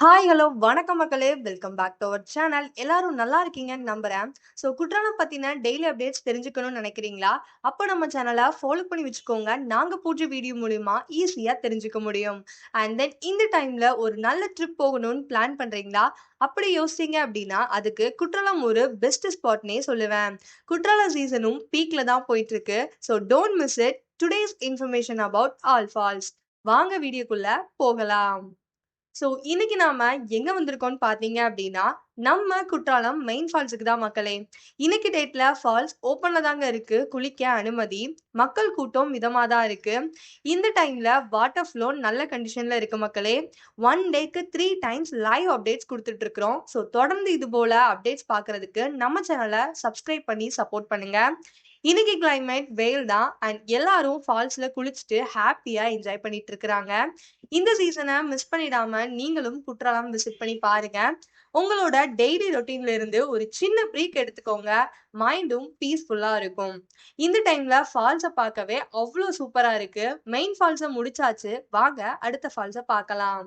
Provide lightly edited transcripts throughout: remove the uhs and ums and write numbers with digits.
Hi, hello, வணக்கம் மக்களே! Welcome back to our channel. எல்லாரும் நல்லா இருக்கீங்கன்னு நம்புறேன். குற்றாலம் பத்தின டெய்லி அப்டேட்ஸ் தெரிஞ்சுக்கணும்னு நெனைக்கிறீங்களா? அப்ப நம்ம சேனல ஃபாலோ பண்ணி வச்சுக்கோங்க. நாங்க போடுற வீடியோ மூலியமா ஈஸியா தெரிஞ்சுக்க முடியும். அண்ட் தென் இந்த டைம்ல ஒரு நல்ல ட்ரிப் போகணும்னு பிளான் பண்றீங்களா? அப்படி யோசிச்சீங்க அப்டின்னா, அதுக்கு குற்றாலம் ஒரு பெஸ்ட் ஸ்பாட்னே சொல்லுவேன். குற்றால சீசனும் பீக்ல தான் போயிட்டுருக்கு. Don't miss it. Today's information about all falls. வாங்க வீடியோக்குள்ள போகலாம். இன்னைக்கு நாம எங்க வந்திருக்கோம்னு பார்த்தீங்க அப்டின்னா, நம்ம குற்றாலம் மெயின் ஃபால்ஸுக்கு தான் மக்களே. இன்னைக்கு டேட்ல ஃபால்ஸ் ஓப்பன்ல தாங்க இருக்கு. குளிக்க அனுமதி. மக்கள் கூட்டம் மிதமா தான் இருக்கு. இந்த டைம்ல வாட்டர் ஃப்ளோ நல்ல கண்டிஷன்ல இருக்கு மக்களே. 1 டேக்கு 3 டைம்ஸ் லைவ் அப்டேட்ஸ் குடுத்துட்டு இருக்கிறோம். தொடர்ந்து இது போல அப்டேட்ஸ் பார்க்கறதுக்கு நம்ம சேனல சப்ஸ்கிரைப் பண்ணி சப்போர்ட் பண்ணுங்க. இன்னைக்கு கிளைமேட் வெயில் தான் அண்ட் எல்லாரும் ஃபால்ஸ்ல குளிச்சுட்டு ஹாப்பியா என்ஜாய் பண்ணிட்டு இருக்கிறாங்க. இந்த சீசனை மிஸ் பண்ணிடாம நீங்களும் குற்றாலம் விசிட் பண்ணி பாருங்க. உங்களோட டெய்லி ரொட்டீன்ல இருந்து ஒரு சின்ன பிரேக் எடுத்துக்கோங்க. மைண்டும் பீஸ்ஃபுல்லா இருக்கும். இந்த டைம்ல ஃபால்ஸ பார்க்கவே அவ்ளோ சூப்பரா இருக்கு. மெயின் ஃபால்ஸ முடிச்சாச்சு. வாங்க அடுத்த ஃபால்ஸ பார்க்கலாம்.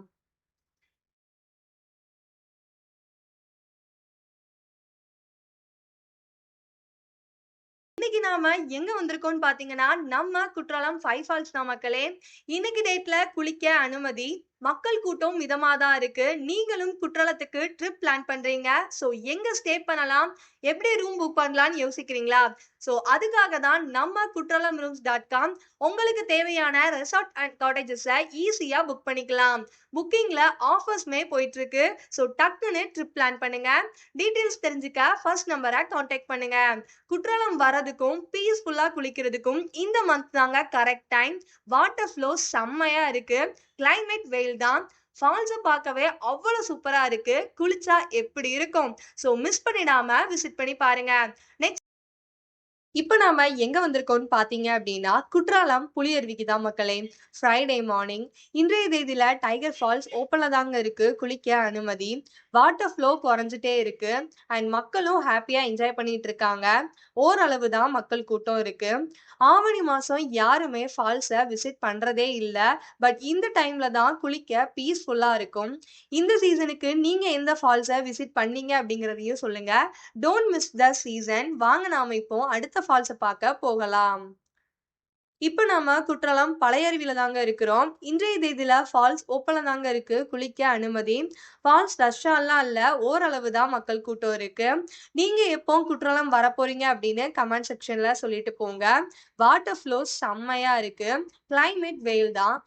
இன்னைக்கு நாம எங்க வந்திருக்கோம்னு பார்த்தீங்கன்னா, நம்ம குற்றாலம் 5 ஃபால்ஸ் தான் மக்களே. இன்னைக்கு டேட்ல குளிக்க அனுமதி. மக்கள் கூட்டம் மிதமா தான் இருக்கு. நீங்களும் குற்றாலத்துக்கு ட்ரிப் பிளான் பண்றீங்க. எங்க ஸ்டே பண்ணலாம்? எப்படி ரூம் புக் பண்ணலாம்னு யோசிக்கிறீங்களா? அதுக்காக தான் நம்ம kutralamrooms.com உங்களுக்கு தேவையான ரெசார்ட் அண்ட் காட்டேஜஸ ஈஸியா புக் பண்ணிக்கலாம். புக்கிங்ல ஆஃபர்ஸ்மே போயிட்டு இருக்கு. டக்குன்னு ட்ரிப் பிளான் பண்ணுங்க. டீடைல்ஸ் தெரிஞ்சுக்க ஃபர்ஸ்ட் நம்பர கான்டாக்ட் பண்ணுங்க. குற்றாலம் வரதுக்கும், பீஸ்ஃபுல்லா குளிக்கிறதுக்கும் இந்த மந்த் தாங்க கரெக்ட் டைம். வாட்டர் ஃப்ளோ செம்மையா இருக்கு. கிளைமேட் வெயில் தான். ஃபால்ஸ பார்க்கவே அவ்வளோ சூப்பரா இருக்கு. குளிச்சா எப்படி இருக்கும்? மிஸ் பண்ணிடாம விசிட் பண்ணி பாருங்க. நெக்ஸ்ட் இப்ப நாம எங்க வந்திருக்கோம்னு பார்த்தீங்க அப்டின்னா, குற்றாலம் புலியருவிக்கு தான் மக்களே. Friday morning. இன்றைய தேதியில டைகர் ஃபால்ஸ் ஓப்பன்ல தாங்க இருக்கு. குளிக்க அனுமதி. வாட்டர் ஃப்ளோ குறைஞ்சுட்டே இருக்கு. அண்ட் மக்களும் ஹாப்பியா என்ஜாய் பண்ணிட்டு இருக்காங்க. ஓரளவு தான் மக்கள் கூட்டம் இருக்கு. ஆவணி மாசம் யாருமே ஃபால்ஸ விசிட் பண்றதே இல்ல. பட் இந்த டைம்ல தான் குளிக்க பீஸ்ஃபுல்லா இருக்கும். இந்த சீசனுக்கு நீங்க எந்த ஃபால்ஸ விசிட் பண்ணீங்க அப்டிங்கிறதையும் சொல்லுங்க. Don't miss the season. வாங்க நாம இப்போ அடுத்த ஃபால்ஸ பார்க்க போகலாம். இப்ப நாம குற்றாலம் பழைய அருவில தாங்க இருக்கிறோம். இன்றைய தேதியில ஃபால்ஸ் ஓப்பன்ல தாங்க இருக்கு. குளிக்க அனுமதி. ஃபால்ஸ் ரஷ்ஷாலாம் இல்ல. ஓரளவு தான் மக்கள் கூட்டம் இருக்கு. நீங்க எப்போ குற்றாலம் வரப்போறீங்க அப்படின்னு கமெண்ட் செக்ஷன்ல சொல்லிட்டு போங்க. வாட்டர் ஃப்ளோ செம்மையா இருக்கு. கிளைமேட் வெயில் தான்.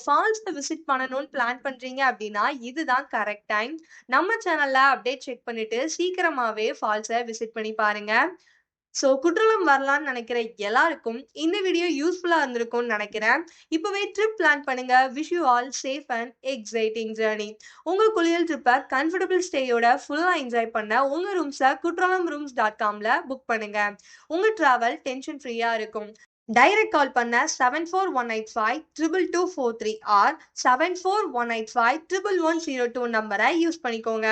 ஃபால்ஸ விசிட் பண்ணணும்னு பிளான் பண்றீங்க அப்படின்னா இதுதான் கரெக்ட் டைம். நம்ம சேனல்ல அப்டேட் செக் பண்ணிட்டு சீக்கிரமாவே ஃபால்ஸ விசிட் பண்ணி பாருங்க. குற்றாலம் வரலான்னு நினைக்கிற எல்லாருக்கும் இந்த வீடியோ யூஸ்ஃபுல்லா இருந்திருக்கும்னு நினைக்கிறேன். இப்பவே ட்ரிப் பிளான் பண்ணுங்க. Wish you all safe and exciting journey. உங்க குளியல் ட்ரிப்ப கம்ஃபர்டபிள் ஸ்டேயோட ஃபுல்லா என்ஜாய் பண்ண உங்க ரூம்ஸ kutralamrooms.comல புக் பண்ணுங்க. உங்க டிராவல் டென்ஷன் ஃப்ரீயா இருக்கும். டைரக்ட் கால் பண்ண 7418522243 ஆர் 7418511102 நம்பரை யூஸ் பண்ணிக்கோங்க.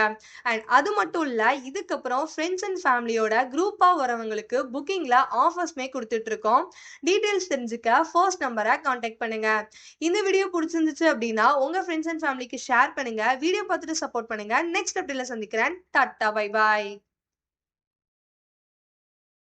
அண்ட் அது மட்டும் இல்ல, இதுக்கப்புறம் ஃப்ரெண்ட்ஸ் அண்ட் ஃபேமிலியோட குரூப்பா வரவங்களுக்கு புக்கிங்ல ஆஃபர்ஸ்மே கொடுத்துட்டு இருக்கோம். டீடைல்ஸ் தெரிஞ்சுக்க ஃபர்ஸ்ட் நம்பரை கான்டாக்ட் பண்ணுங்க. இந்த வீடியோ பிடிச்சிருந்துச்சு அப்படின்னா உங்க ஃப்ரெண்ட்ஸ் அண்ட் ஃபேமிலிக்கு ஷேர் பண்ணுங்க. வீடியோ பார்த்துட்டு சப்போர்ட் பண்ணுங்க. நெக்ஸ்ட் அப்டேட்ல சந்திக்கிறேன். Tata, bye bye.